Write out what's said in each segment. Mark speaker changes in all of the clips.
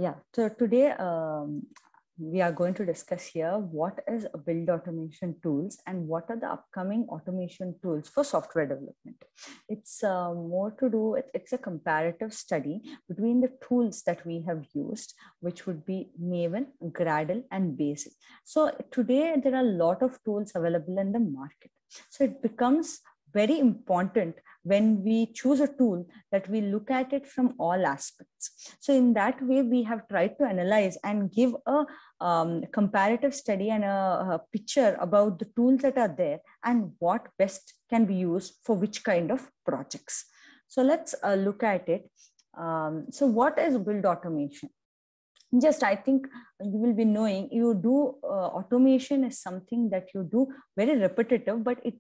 Speaker 1: Yeah, so today we are going to discuss here what is a build automation tools and what are the upcoming automation tools for software development. It's more to do with, it's a comparative study between the tools that we have used, which would be Maven, Gradle and Bazel. So today there are a lot of tools available in the market. So it becomes very important when we choose a tool that we look at it from all aspects. So in that way, we have tried to analyze and give a comparative study and a picture about the tools that are there and what best can be used for which kind of projects. So let's look at it. So what is build automation? Just, I think you will be knowing, you do automation is something that you do very repetitive, but it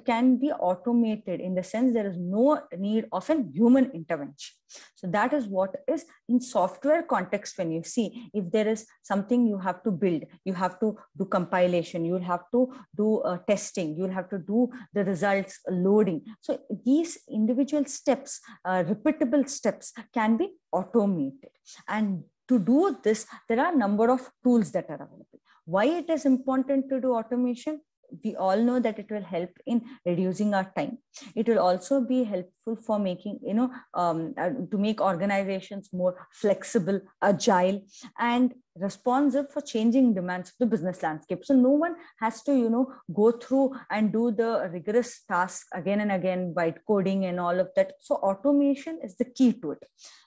Speaker 1: can be automated in the sense there is no need of a human intervention. So that is what is in software context. When you see, if there is something you have to build, you have to do compilation, you'll have to do testing, you'll have to do the results loading. So these individual steps, repeatable steps, can be automated. And to do this, there are a number of tools that are available. Why it is important to do automation? We all know that it will help in reducing our time. It will also be helpful for making, to make organizations more flexible, agile, and responsive for changing demands of the business landscape. So no one has to, go through and do the rigorous tasks again and again, byte coding and all of that. So automation is the key to it.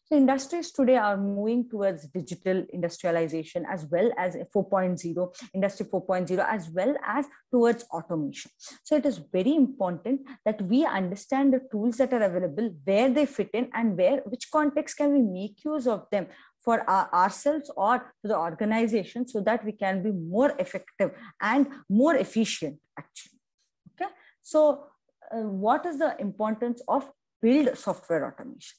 Speaker 1: So industries today are moving towards digital industrialization as well as 4.0, industry 4.0, as well as towards automation. So it is very important that we understand the tools that are available, where they fit in, and which context can we make use of them for ourselves or to the organization, so that we can be more effective and more efficient, actually. Okay. So what is the importance of build software automation?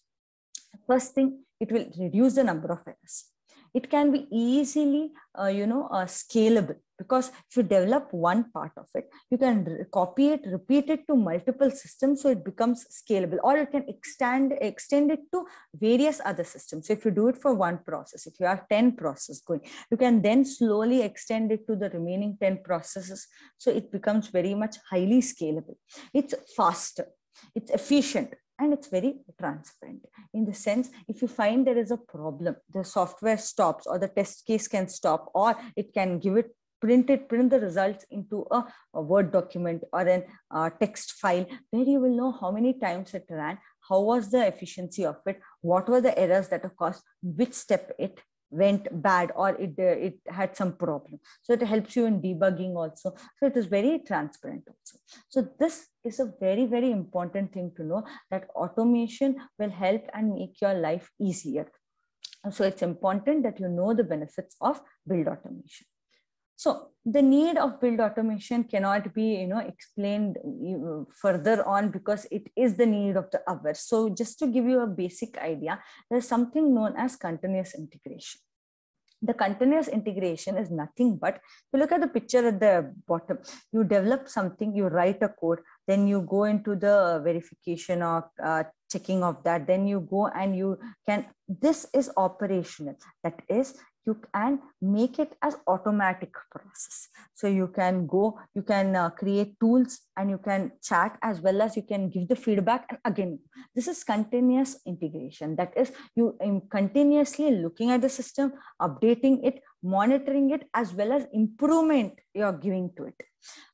Speaker 1: First thing, it will reduce the number of errors. It can be easily, scalable, because if you develop one part of it, you can copy it, repeat it to multiple systems, so it becomes scalable, or you can extend it to various other systems. So if you do it for one process, if you have 10 processes going, you can then slowly extend it to the remaining 10 processes. So it becomes very much highly scalable. It's faster, it's efficient, and it's very transparent, in the sense, if you find there is a problem, the software stops, or the test case can stop, or it can print the results into a Word document or a text file, where you will know how many times it ran, how was the efficiency of it, what were the errors that are caused, which step it went bad, or it had some problem. So it helps you in debugging also. So it is very transparent also. So this is a very, very important thing to know, that automation will help and make your life easier. So it's important that you know the benefits of build automation. So the need of build automation cannot be, explained further on, because it is the need of the hour. So just to give you a basic idea, there's something known as continuous integration. The continuous integration is nothing but, if you look at the picture at the bottom, you develop something, you write a code, then you go into the verification or checking of that, then you go and this is operational. That is, you can make it as automatic process. So you can create tools, and you can chat, as well as you can give the feedback. And again, this is continuous integration. That is, you continuously looking at the system, updating it, monitoring it, as well as improvement you're giving to it.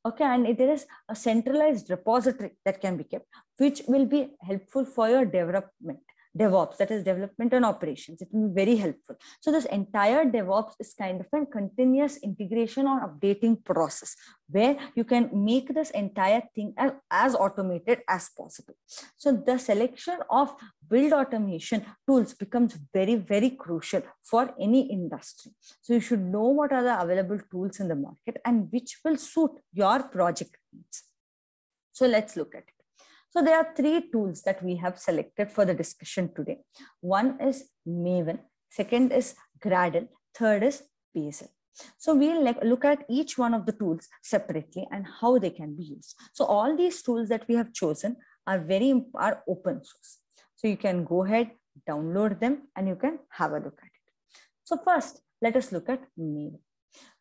Speaker 1: Okay. And there is a centralized repository that can be kept, which will be helpful for your development. DevOps, that is development and operations, it will be very helpful. So this entire DevOps is kind of a continuous integration or updating process, where you can make this entire thing as automated as possible. So the selection of build automation tools becomes very, very crucial for any industry. So you should know what are the available tools in the market and which will suit your project needs. So let's look at it. So there are 3 tools that we have selected for the discussion today. One is Maven, second is Gradle, third is Bazel. So we'll look at each one of the tools separately and how they can be used. So all these tools that we have chosen are open source. So you can go ahead, download them, and you can have a look at it. So first, let us look at Maven.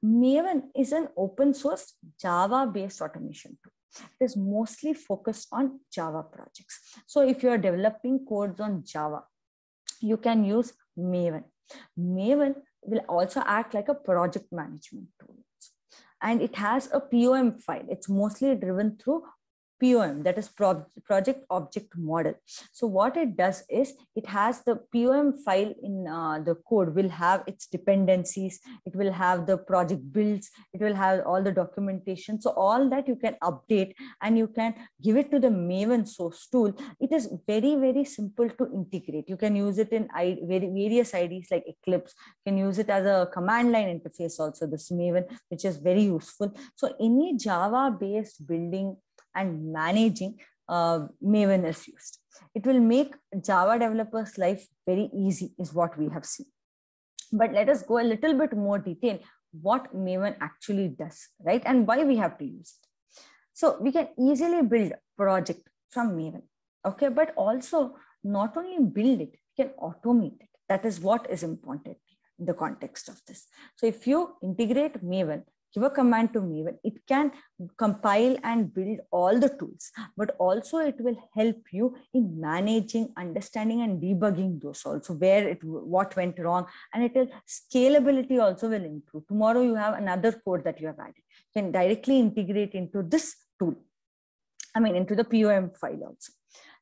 Speaker 1: Maven is an open source Java-based automation tool. It is mostly focused on Java projects. So if you are developing codes on Java, you can use Maven. Maven will also act like a project management tool. And it has a POM file. It's mostly driven through POM, that is project object model. So what it does is it has the POM file in the code will have its dependencies. It will have the project builds. It will have all the documentation. So all that you can update and you can give it to the Maven source tool. It is very, very simple to integrate. You can use it in various IDs like Eclipse. You can use it as a command line interface also, this Maven, which is very useful. So any Java-based building and managing Maven is used. It will make Java developers' life very easy is what we have seen. But let us go a little bit more detail what Maven actually does, right? And why we have to use it. So we can easily build a project from Maven, okay? But also not only build it, we can automate it. That is what is important in the context of this. So if you integrate Maven, give a command to Maven, it can compile and build all the tools, but also it will help you in managing, understanding, and debugging those also, what went wrong, and scalability also will improve. Tomorrow you have another code that you have added. You can directly integrate into this tool. Into the POM file also.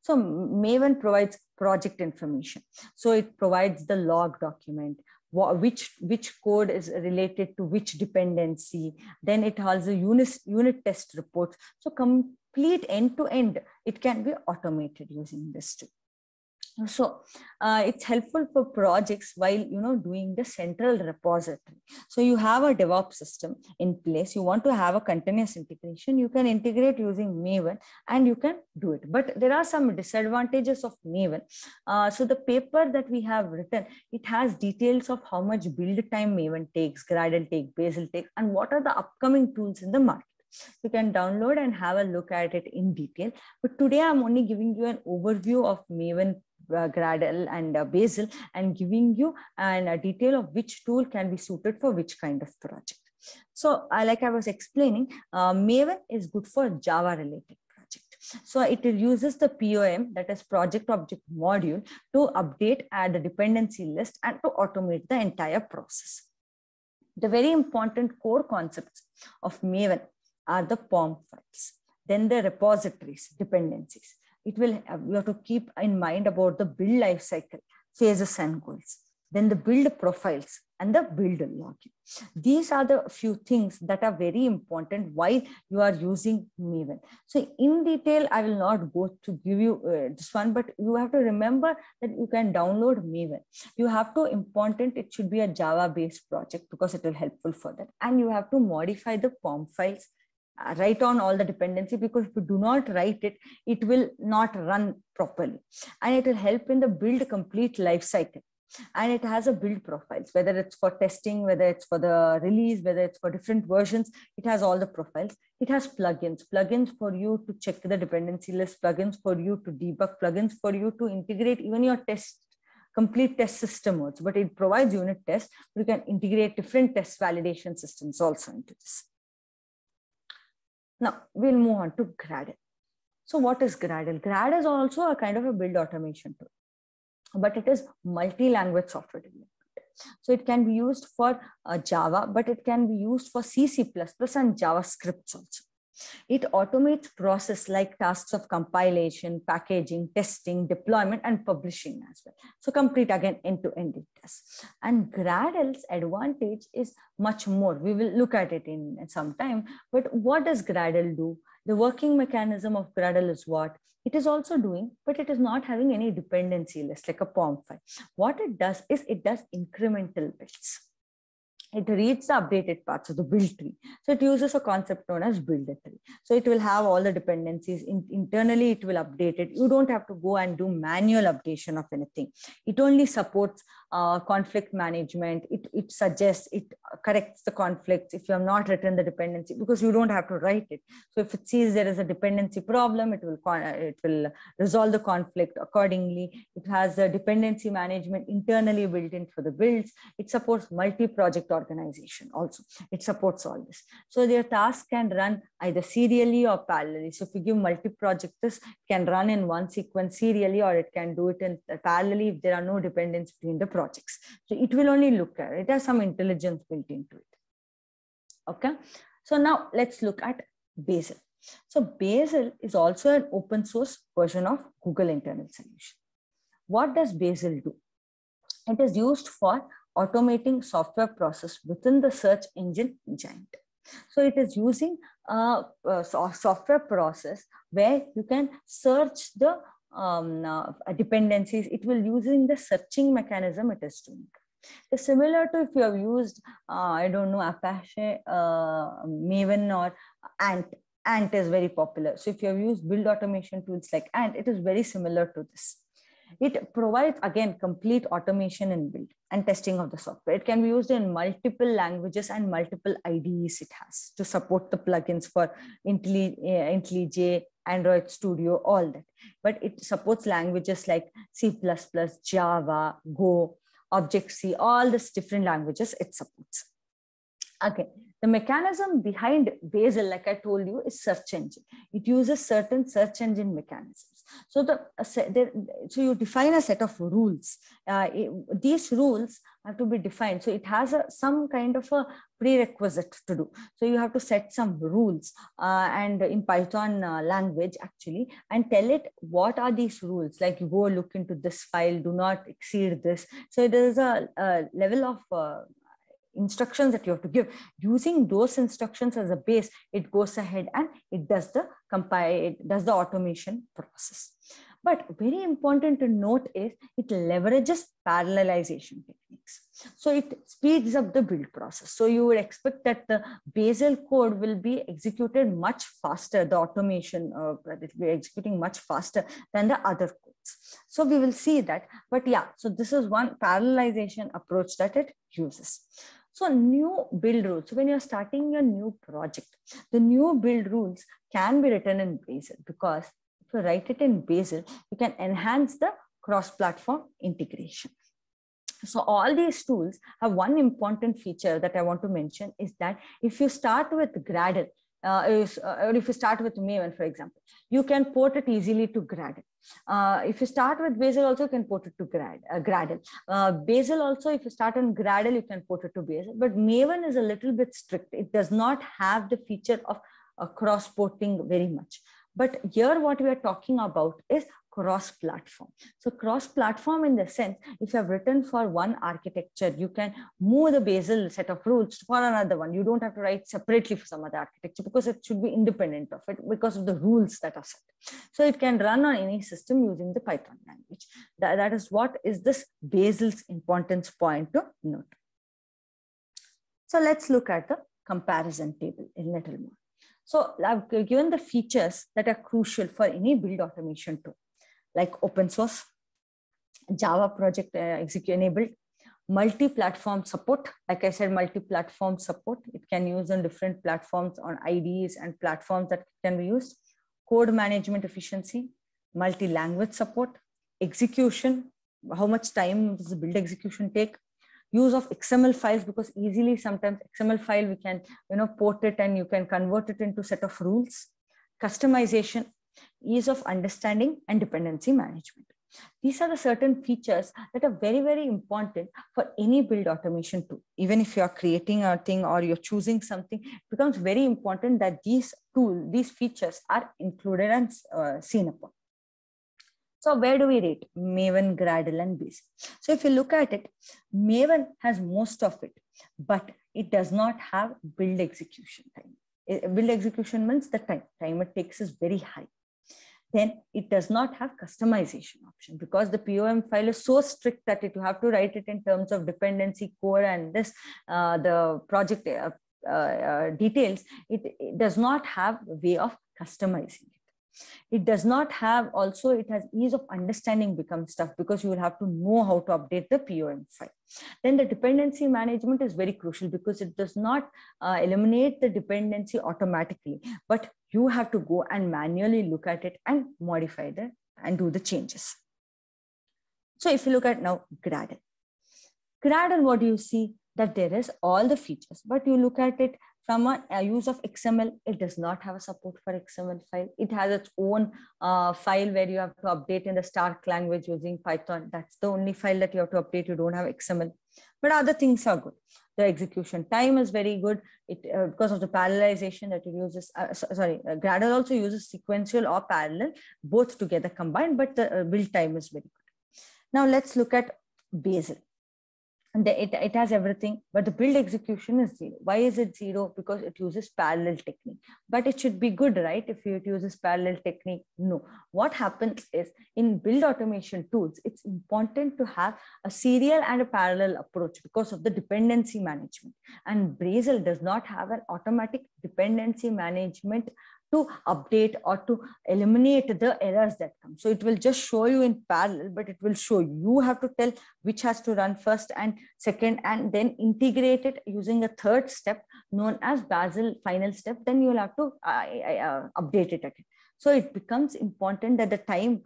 Speaker 1: So Maven provides project information. So it provides the log document, which code is related to which dependency. Then it has a unit test report. So complete end-to-end, it can be automated using this tool. So it's helpful for projects while doing the central repository. So you have a DevOps system in place. You want to have a continuous integration. You can integrate using Maven and you can do it. But there are some disadvantages of Maven. So the paper that we have written, it has details of how much build time Maven takes, Gradle takes, Bazel takes, and what are the upcoming tools in the market. You can download and have a look at it in detail. But today I'm only giving you an overview of Maven, Gradle and Bazel, and giving you a detail of which tool can be suited for which kind of project. So like I was explaining, Maven is good for Java related project. So it uses the POM, that is project object module, to update the dependency list and to automate the entire process. The very important core concepts of Maven are the POM files, then the repositories, dependencies. You have to keep in mind about the build lifecycle, phases and goals, then the build profiles and the build login. These are the few things that are very important while you are using Maven. So in detail, I will not go to give you this one, but you have to remember that you can download Maven. You have to important, it should be a Java-based project because it will helpful for that. And you have to modify the POM files, write on all the dependency, because if you do not write it, it will not run properly. And it will help in the build complete life cycle. And it has a build profiles, whether it's for testing, whether it's for the release, whether it's for different versions, it has all the profiles. It has plugins for you to check the dependency list, plugins for you to debug, plugins for you to integrate even your complete test system also. But it provides unit tests. You can integrate different test validation systems also into this. Now we'll move on to Gradle. So what is Gradle? Gradle is also a kind of a build automation tool, but it is multi-language software development. So it can be used for Java, but it can be used for C++ and JavaScript also. It automates process like tasks of compilation, packaging, testing, deployment, and publishing as well. So complete again end-to-end it does. And Gradle's advantage is much more. We will look at it in some time. But what does Gradle do? The working mechanism of Gradle is what? It is also doing, but it is not having any dependency list like a POM file. What it does is it does incremental builds. It reads the updated parts of the build tree. So it uses a concept known as build tree. So it will have all the dependencies. Internally, it will update it. You don't have to go and do manual updation of anything. It only supports conflict management. It suggests, it corrects the conflicts if you have not written the dependency, because you don't have to write it. So if it sees there is a dependency problem, it will resolve the conflict accordingly. It has a dependency management internally built in for the builds. It supports multi-project organization also. It supports all this. So their task can run either serially or parallelly. So if you give multi-project, this can run in one sequence serially, or it can do it in parallelly if there are no dependencies between the projects. So it will only look at it. It has some intelligence built into it. Okay. So now let's look at Bazel. So Bazel is also an open source version of Google internal solution. What does Bazel do? It is used for automating software process within the search engine giant. So it is using a software process where you can search the dependencies. It will using the searching mechanism it is doing. It's similar to if you have used, I don't know, Apache, Maven, or Ant. Ant is very popular. So if you have used build automation tools like Ant, it is very similar to this. It provides, again, complete automation in build and testing of the software. It can be used in multiple languages and multiple IDEs it has to support the plugins for IntelliJ, Android Studio, all that. But it supports languages like C++, Java, Go, Objective-C, all these different languages it supports. Okay, the mechanism behind Bazel, like I told you, is search engine. It uses certain search engine mechanisms. So so you define a set of rules. These rules have to be defined. So it has some kind of a prerequisite to do. So you have to set some rules and in Python language actually, and tell it what are these rules. Like you go look into this file, do not exceed this. So there is a level of instructions that you have to give. Using those instructions as a base, it goes ahead and it does the automation process. But very important to note is it leverages parallelization techniques. So it speeds up the build process. So you would expect that the Bazel code will be executed much faster. The automation it will be executing much faster than the other codes. So we will see that. But yeah, so this is one parallelization approach that it uses. So new build rules. So when you're starting a new project, the new build rules can be written in Bazel, because if you write it in Bazel, you can enhance the cross-platform integration. So all these tools have one important feature that I want to mention, is that if you start with Gradle, or if you start with Maven, for example, you can port it easily to Gradle. If you start with Bazel, also you can port it to Gradle. Bazel also, if you start on Gradle, you can port it to Bazel. But Maven is a little bit strict. It does not have the feature of cross-porting very much. But here what we are talking about is cross-platform. So cross-platform in the sense, if you have written for one architecture, you can move the Bazel set of rules for another one. You don't have to write separately for some other architecture, because it should be independent of it because of the rules that are set. So it can run on any system using the Python language. That is what is this Bazel's importance point to note. So let's look at the comparison table a little more. So I've given the features that are crucial for any build automation tool, like open source, Java project enabled, multi-platform support. Like I said, multi-platform support. It can use on different platforms, on IDEs and platforms that can be used. Code management efficiency, multi-language support, execution. How much time does the build execution take? Use of XML files, because easily sometimes XML file we can port it and you can convert it into set of rules. Customization, ease of understanding, and dependency management. These are the certain features that are very, very important for any build automation tool. Even if you are creating a thing or you're choosing something, it becomes very important that these features are included and seen upon. So where do we rate Maven, Gradle, and Bazel? So if you look at it, Maven has most of it, but it does not have build execution time. Build execution means the time it takes is very high. Then it does not have customization option, because the POM file is so strict that you have to write it in terms of dependency code and this the project details. It does not have a way of customizing it. It does not have, also it has ease of understanding becomes tough because you will have to know how to update the POM file. Then the dependency management is very crucial because it does not eliminate the dependency automatically, but you have to go and manually look at it and modify that and do the changes. So if you look at now Gradle. Gradle, what do you see? That there is all the features, but you look at it from a use of XML, it does not have a support for XML file. It has its own file where you have to update in the Stark language using Python. That's the only file that you have to update. You don't have XML, but other things are good. The execution time is very good. It because of the parallelization that it uses. Gradle also uses sequential or parallel, both together combined, but the build time is very good. Now let's look at Bazel. And it has everything, but the build execution is 0. Why is it 0? Because it uses parallel technique. But it should be good, right? If it uses parallel technique, no. What happens is in build automation tools, it's important to have a serial and a parallel approach because of the dependency management. And Bazel does not have an automatic dependency management to update or to eliminate the errors that come. So it will just show you in parallel, but it will show you have to tell which has to run first and second, and then integrate it using a third step known as Bazel final step. Then you will have to update it again. So it becomes important that the time,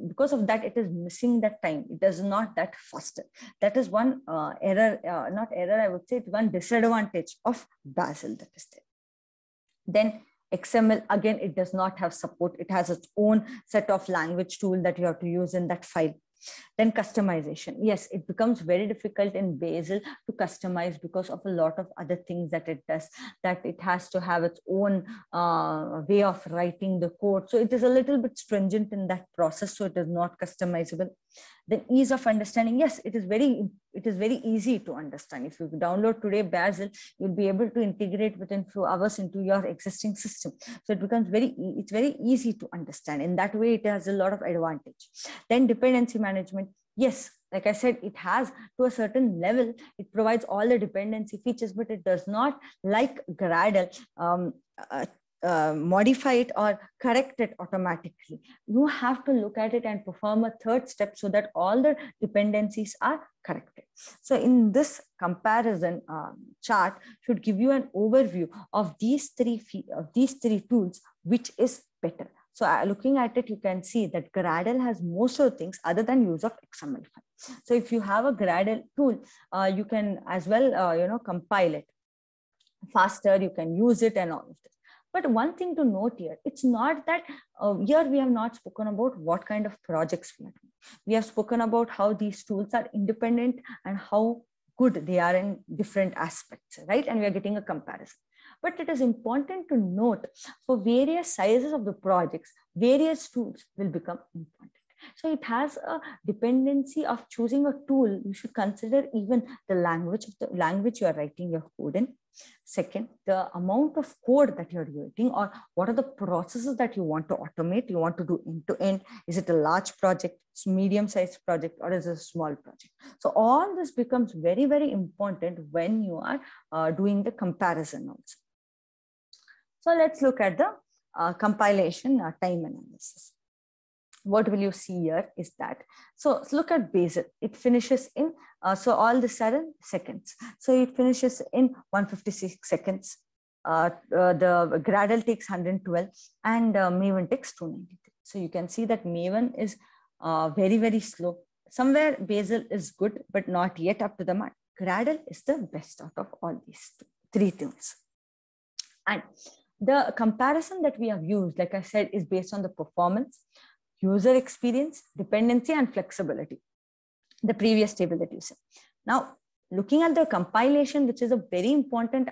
Speaker 1: because of that, it is missing that time. It does not that faster. That is one error, not error, I would say, it's one disadvantage of Bazel that is there. Then XML, again, it does not have support. It has its own set of language tool that you have to use in that file. Then customization. Yes, it becomes very difficult in Bazel to customize because of a lot of other things that it does, that it has to have its own way of writing the code. So it is a little bit stringent in that process. So it is not customizable. Then ease of understanding. Yes, it is very easy to understand. If you download today Bazel, you'll be able to integrate within few hours into your existing system. So it becomes it's very easy to understand. In that way, it has a lot of advantage. Then dependency management. Yes, like I said, it has to a certain level, it provides all the dependency features, but it does not, like Gradle, modify it or correct it automatically. You have to look at it and perform a third step so that all the dependencies are corrected. So in this comparison chart should give you an overview of these three tools, which is better. So looking at it, you can see that Gradle has most of the things other than use of XML file. So if you have a Gradle tool, you can as well, compile it faster. You can use it and all of this. But one thing to note here, it's not that here we have not spoken about what kind of projects we are doing. We have spoken about how these tools are independent and how good they are in different aspects, right? And we are getting a comparison. But it is important to note for various sizes of the projects, various tools will become important. So it has a dependency of choosing a tool. You should consider even the language you are writing your code in. Second, the amount of code that you're writing, or what are the processes that you want to automate, you want to do end to end. Is it a large project, medium-sized project, or is it a small project? So all this becomes very, very important when you are doing the comparison also. So let's look at the compilation time analysis. What will you see here is that, so look at Bazel. It finishes in, so all these are in seconds. So it finishes in 156 seconds. The Gradle takes 112 and Maven takes 293. So you can see that Maven is very, very slow. Somewhere Bazel is good, but not yet up to the mark. Gradle is the best out of all these three tools. And the comparison that we have used, like I said, is based on the performance, user experience, dependency, and flexibility. The previous table that you said. Now, looking at the compilation, which is a very important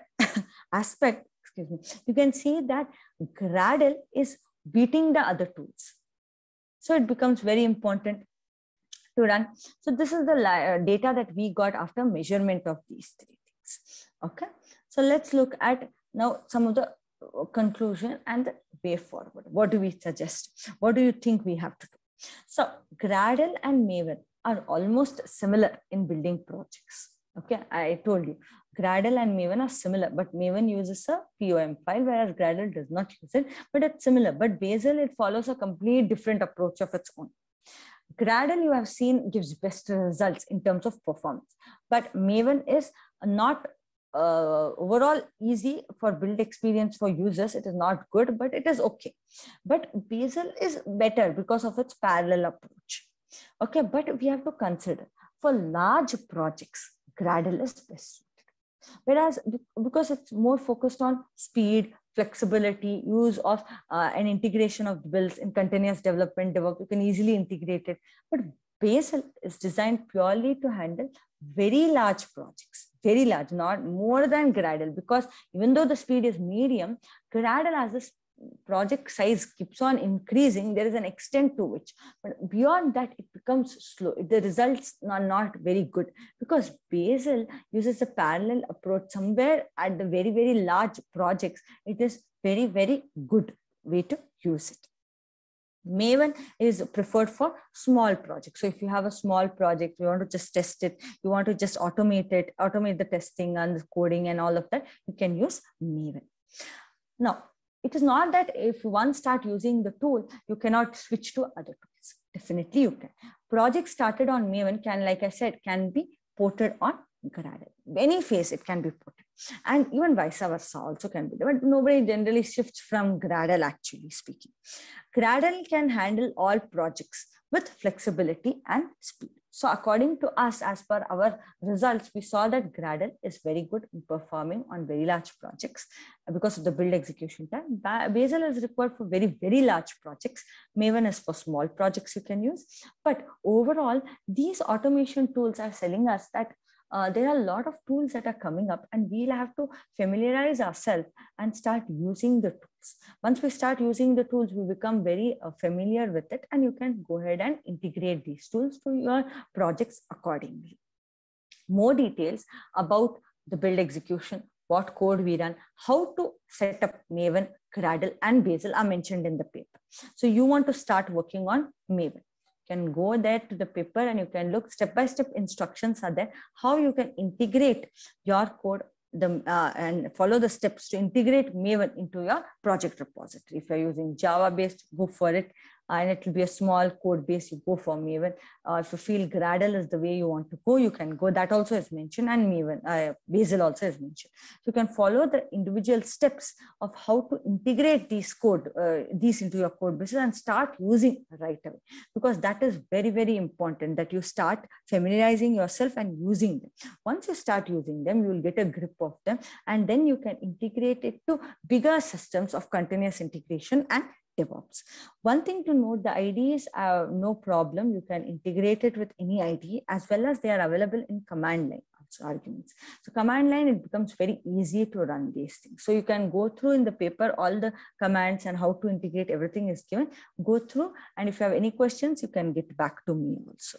Speaker 1: aspect, you can see that Gradle is beating the other tools. So it becomes very important to run. So this is the data that we got after measurement of these three things. Okay. So let's look at now some of the conclusion and the way forward. What do we suggest? What do you think we have to do? So Gradle and Maven are almost similar in building projects. Okay, I told you Gradle and Maven are similar, but Maven uses a POM file, whereas Gradle does not use it, but it's similar. But Bazel, it follows a complete different approach of its own. Gradle, you have seen, gives best results in terms of performance, but Maven is not overall easy for build experience for users. It is not good, but it is okay. But Bazel is better because of its parallel approach. Okay, but we have to consider for large projects, Gradle is best. Whereas because it's more focused on speed, flexibility, use of an integration of builds in continuous development, you can easily integrate it. But Bazel is designed purely to handle very large projects, very large, not more than Gradle, because even though the speed is medium, Gradle has this project size keeps on increasing. There is an extent to which, but beyond that, it becomes slow. The results are not very good because Bazel uses a parallel approach. Somewhere at the very, very large projects, it is very, very good way to use it. Maven is preferred for small projects. So if you have a small project, you want to just test it, you want to just automate it, automate the testing and the coding and all of that, you can use Maven. Now, it is not that if you once start using the tool, you cannot switch to other tools. Definitely you can. Projects started on Maven can, like I said, can be ported on Gradle. Any phase it can be ported. And even vice versa also can be there, but nobody generally shifts from Gradle, actually speaking. Gradle can handle all projects with flexibility and speed. So according to us, as per our results, we saw that Gradle is very good in performing on very large projects because of the build execution time. Bazel is required for very, very large projects. Maven is for small projects you can use. But overall, these automation tools are telling us that there are a lot of tools that are coming up, and we'll have to familiarize ourselves and start using the tools. Once we start using the tools, we become very familiar with it, and you can go ahead and integrate these tools to your projects accordingly. More details about the build execution, what code we run, how to set up Maven, Gradle, and Bazel are mentioned in the paper. So you want to start working on Maven. Can go there to the paper and you can look step-by-step instructions are there, how you can integrate your code and follow the steps to integrate Maven into your project repository. If you're using Java-based, go for it. And it will be a small code base, you go for Maven. If you feel Gradle is the way you want to go, you can go. That also is mentioned, and Maven, Bazel also is mentioned. So you can follow the individual steps of how to integrate these into your code bases and start using right away. Because that is very, very important that you start familiarizing yourself and using them. Once you start using them, you will get a grip of them, and then you can integrate it to bigger systems of continuous integration and DevOps. One thing to note, the IDEs are no problem. You can integrate it with any IDE, as well as they are available in command line arguments. So command line, it becomes very easy to run these things. So you can go through in the paper, all the commands and how to integrate, everything is given. Go through, and if you have any questions, you can get back to me also.